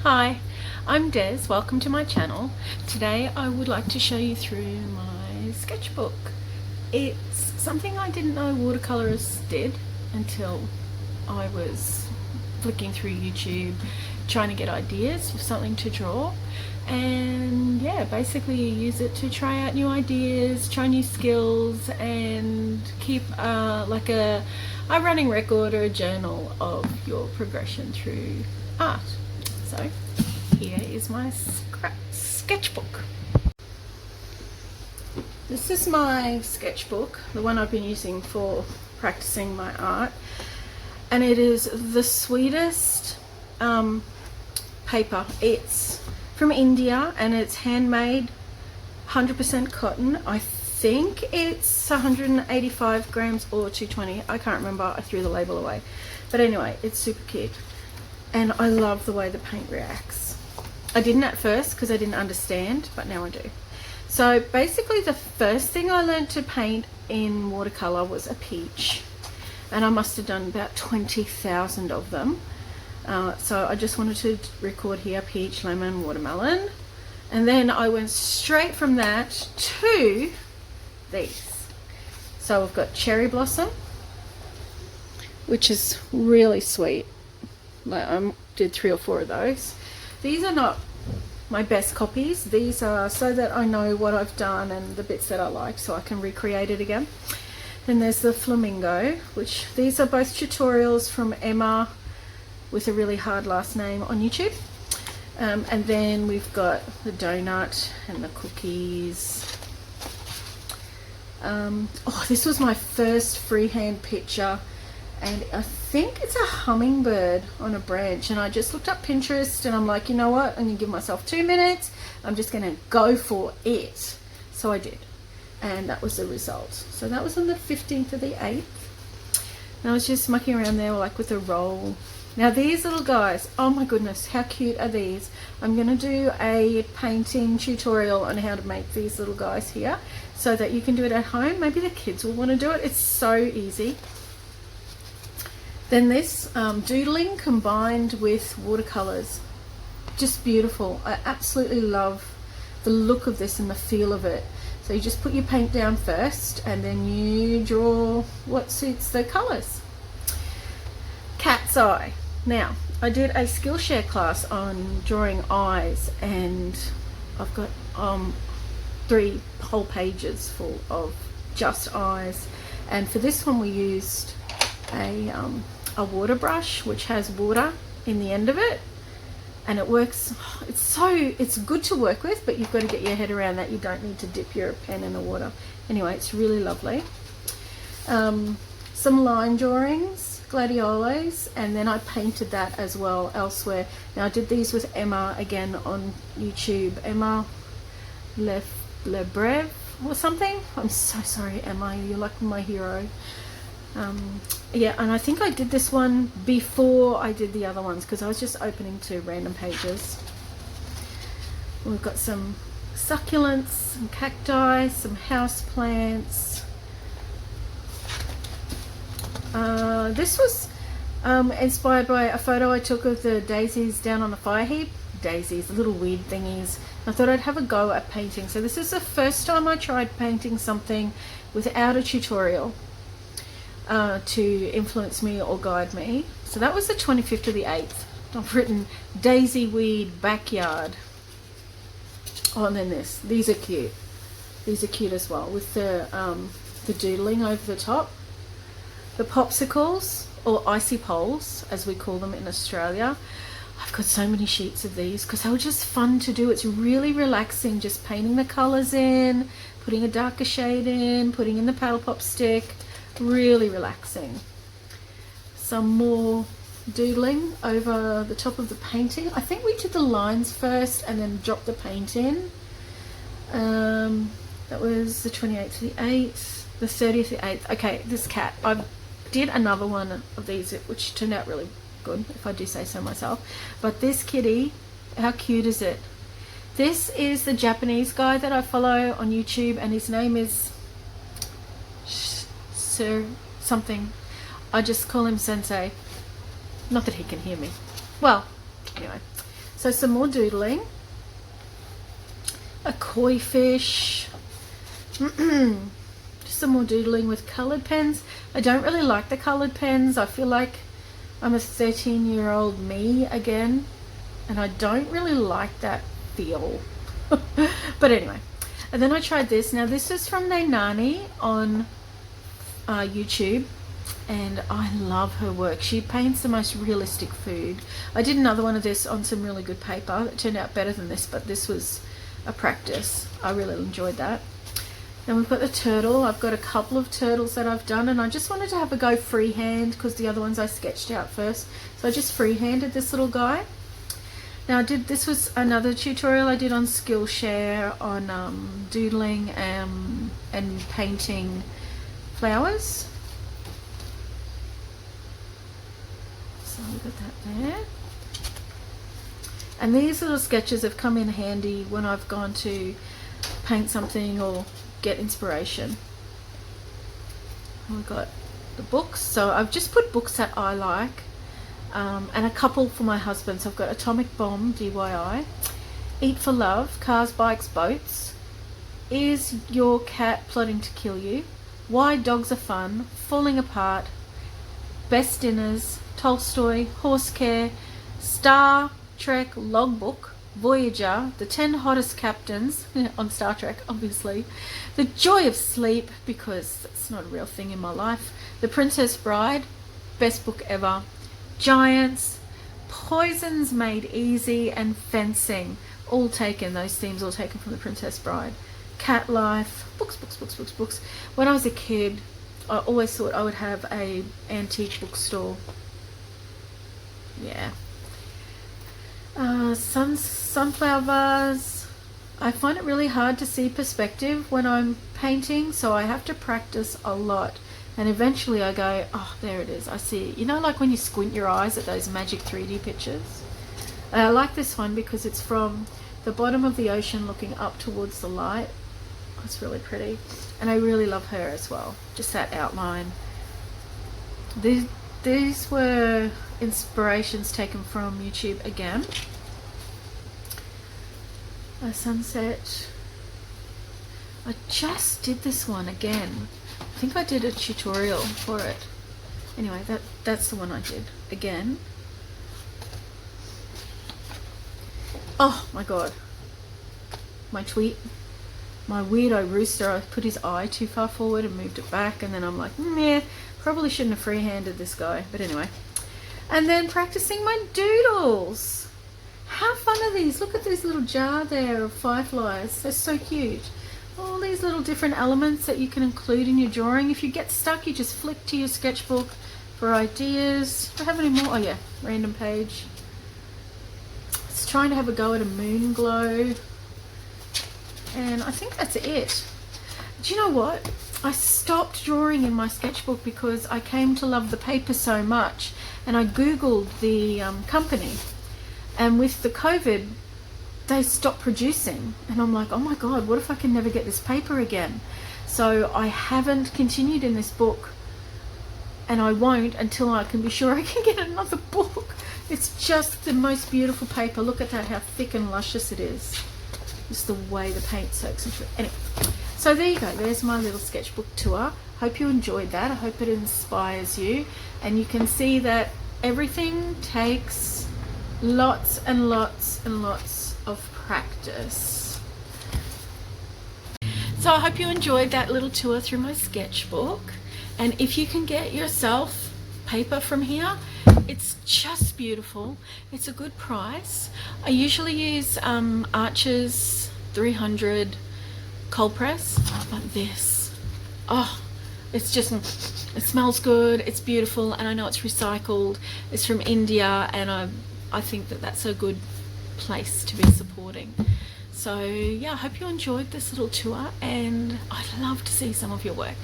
Hi, I'm Des. Welcome to my channel. Today I would like to show you through my sketchbook. It's something I didn't know watercolorists did until I was flicking through YouTube trying to get ideas for something to draw, and yeah, basically you use it to try out new ideas, try new skills, and keep like a running record or a journal of your progression through art. So here is my sketchbook. This is my sketchbook, the one I've been using for practicing my art, and it is the sweetest paper. It's from India and it's handmade, 100% cotton. I think it's 185 grams or 220. I can't remember, I threw the label away. But anyway, it's super cute. And I love the way the paint reacts. I didn't at first because I didn't understand, but now I do. So basically the first thing I learned to paint in watercolor was a peach. And I must have done about 20,000 of them. So I just wanted to record here peach, lemon, watermelon. And then I went straight from that to these. So we've got cherry blossom, which is really sweet. I did 3 or 4 of those. These are not my best copies. These are so that I know what I've done and the bits that I like so I can recreate it again. Then there's the flamingo, which these are both tutorials from Emma with a really hard last name on YouTube. And then we've got the donut and the cookies. Oh, this was my first freehand picture, and I think it's a hummingbird on a branch, and I just looked up Pinterest and I'm like, you know what, I'm gonna give myself 2 minutes, I'm just gonna go for it. So I did, and that was the result. So that was on the 15th of the 8th, and I was just mucking around there like with a roll. Now these little guys, oh my goodness, how cute are these? I'm gonna do a painting tutorial on how to make these little guys here so that you can do it at home. Maybe the kids will want to do it. It's so easy. Then this doodling combined with watercolors, just beautiful. I absolutely love the look of this and the feel of it. So you just put your paint down first and then you draw what suits the colors. Cat's eye. Now I did a Skillshare class on drawing eyes, and I've got 3 whole pages full of just eyes, and for this one we used a water brush which has water in the end of it, and it works. It's good to work with, but you've got to get your head around that you don't need to dip your pen in the water. Anyway, it's really lovely. Some line drawings, gladioles, and then I painted that as well elsewhere. Now I did these with Emma again on YouTube, Emma Lebrev or something. I'm so sorry, Emma, you're like my hero. Yeah, and I think I did this one before I did the other ones because I was just opening to random pages. We've got some succulents, some cacti, some house plants. This was inspired by a photo I took of the daisies down on the fire heap. Daisies, the little weird thingies. I thought I'd have a go at painting. So this is the first time I tried painting something without a tutorial to influence me or guide me. So that was the 25th of the 8th. I've written daisy weed backyard. Oh, and then these are cute. These are cute as well with the doodling over the top. The popsicles, or icy poles as we call them in Australia. I've got so many sheets of these because they were just fun to do. It's really relaxing, just painting the colors in, putting a darker shade in, putting in the paddle pop stick. Really relaxing. Some more doodling over the top of the painting. I think we did the lines first and then dropped the paint in. That was the 28th of the 8th, the 30th of the 8th. Okay, this cat, I did another one of these which turned out really good, if I do say so myself. But this kitty, how cute is it? This is the Japanese guy that I follow on YouTube, and his name is Sir something. I just call him Sensei. Not that he can hear me. Well, anyway. So some more doodling. A koi fish. Just some more doodling with coloured pens. I don't really like the coloured pens. I feel like I'm a 13-year-old me again, and I don't really like that feel. But anyway, and then I tried this. Now this is from Nainani on YouTube, and I love her work. She paints the most realistic food. I did another one of this on some really good paper. It turned out better than this, but this was a practice. I really enjoyed that. Then we've got the turtle. I've got a couple of turtles that I've done, and I just wanted to have a go freehand because the other ones I sketched out first. So I just freehanded this little guy. Now this was another tutorial I did on Skillshare on doodling and painting flowers. So we've got that there. And these little sketches have come in handy when I've gone to paint something or get inspiration. We've got the books. So I've just put books that I like. And a couple for my husband. So I've got Atomic Bomb, DIY, Eat for Love, Cars, Bikes, Boats, Is Your Cat Plotting to Kill You, Why Dogs Are Fun, Falling Apart, Best Dinners, Tolstoy, Horse Care, Star Trek Logbook, Voyager, The 10 Hottest Captains on Star Trek, obviously, The Joy of Sleep, because that's not a real thing in my life, The Princess Bride, best book ever, Giants, Poisons Made Easy, and Fencing. All taken, those themes all taken from The Princess Bride. Cat Life, books, books, books, books, books. When I was a kid, I always thought I would have a antique bookstore. Yeah. Sunflower vase. I find it really hard to see perspective when I'm painting, so I have to practice a lot. And eventually I go, oh, there it is, I see it. You know, like when you squint your eyes at those magic 3D pictures? And I like this one because it's from the bottom of the ocean looking up towards the light. Oh, it's really pretty. And I really love her as well, just that outline. These were inspirations taken from YouTube again. A sunset. I just did this one again. I think I did a tutorial for it. Anyway, that's the one I did again. Oh my god. My tweet. My weirdo rooster, I put his eye too far forward and moved it back, and then I'm like, meh, probably shouldn't have freehanded this guy. But anyway. And then practicing my doodles. How fun are these? Look at this little jar there of fireflies. They're so cute. All these little different elements that you can include in your drawing. If you get stuck, you just flick to your sketchbook for ideas. Do I have any more? Oh yeah, random page. It's trying to have a go at a moon glow. And I think that's it. Do you know what? I stopped drawing in my sketchbook because I came to love the paper so much. And I Googled the company. And with the COVID, they stopped producing, and I'm like, oh my god, what if I can never get this paper again? So I haven't continued in this book, and I won't until I can be sure I can get another book. It's just the most beautiful paper. Look at that, how thick and luscious it is. Just the way the paint soaks into it. Anyway, so there you go, there's my little sketchbook tour. Hope you enjoyed that. I hope it inspires you, and you can see that everything takes lots and lots and lots of practice. So I hope you enjoyed that little tour through my sketchbook, and if you can get yourself paper from here, it's just beautiful. It's a good price. I usually use Archer's 300 cold press, but this, oh, it's just, it smells good, it's beautiful, and I know it's recycled, it's from India, and I think that that's a good place to be supporting. So yeah, I hope you enjoyed this little tour, and I'd love to see some of your work.